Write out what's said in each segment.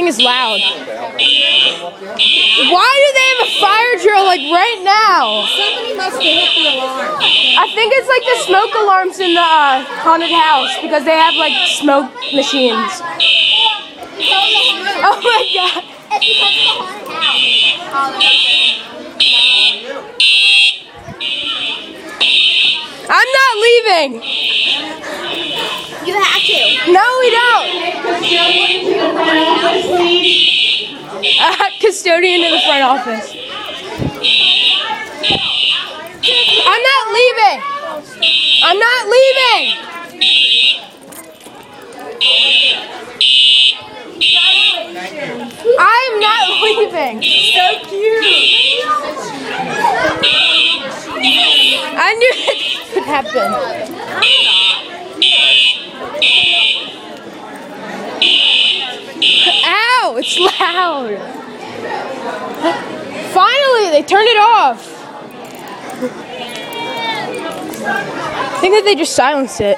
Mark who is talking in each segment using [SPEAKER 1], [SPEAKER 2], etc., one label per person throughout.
[SPEAKER 1] thing is loud. Why do they have a fire drill like right now?
[SPEAKER 2] Somebody must have hit the alarm.
[SPEAKER 1] I think it's like the smoke alarms in the haunted house because they have like smoke machines. Oh my god.
[SPEAKER 3] It's because of the haunted house.
[SPEAKER 1] I'm not leaving.
[SPEAKER 3] You have to.
[SPEAKER 1] No, we don't. Custodian in the front office. I'm not leaving. I'm not leaving. I'm not leaving.
[SPEAKER 2] So cute.
[SPEAKER 1] I knew that would happen. Ow, it's loud. Finally, they turned it off. I think that they just silenced it.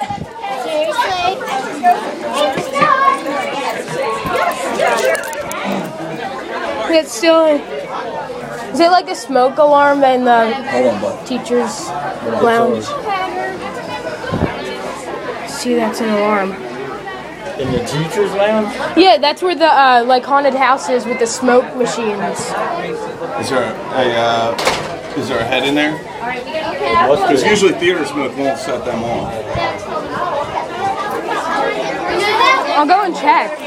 [SPEAKER 1] It's still. Is it like the smoke alarm in the teacher's lounge? See, that's an alarm.
[SPEAKER 4] In the teacher's lounge?
[SPEAKER 1] Yeah, that's where the like haunted house is with the smoke machines.
[SPEAKER 5] Is there a head in there? Because usually theater smoke won't set them off.
[SPEAKER 1] I'll go and check.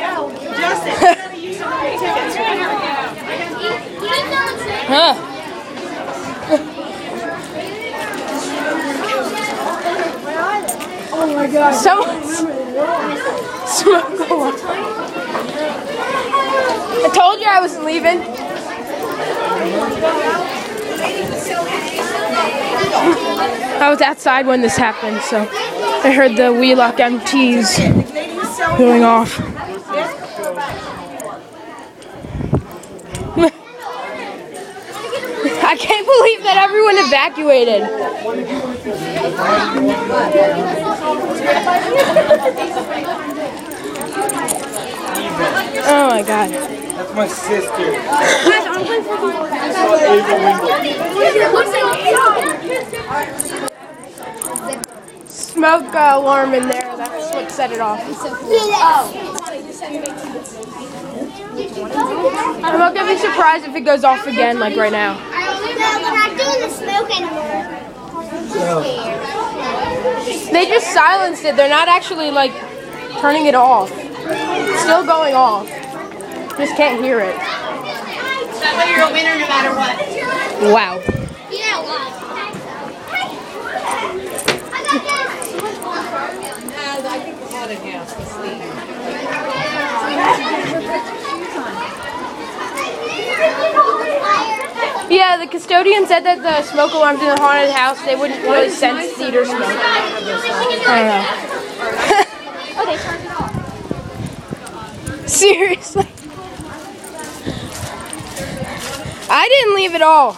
[SPEAKER 1] Huh. Oh my god. Someone's smoke alarm. I told you I was leaving. I was outside when this happened, so I heard the Wheelock MTs going off. I can't believe that everyone evacuated. Oh my god.
[SPEAKER 4] That's my sister.
[SPEAKER 1] Smoke alarm in there. That's what set it off. I'm not gonna be surprised if it goes off again, like right now.
[SPEAKER 3] No, we're not doing the smoke anymore.
[SPEAKER 1] They just silenced it. They're not actually like turning it off. It's still going off. Just can't hear it.
[SPEAKER 2] That way you're a winner no matter what.
[SPEAKER 1] Wow.
[SPEAKER 3] Yeah, what?
[SPEAKER 2] I think the haunted house is sleeping.
[SPEAKER 1] Yeah, the custodian said that the smoke alarms in the haunted house, they wouldn't really sense theater smoke. I don't know.
[SPEAKER 3] Oh, they turned it off.
[SPEAKER 1] Seriously. I didn't leave at all.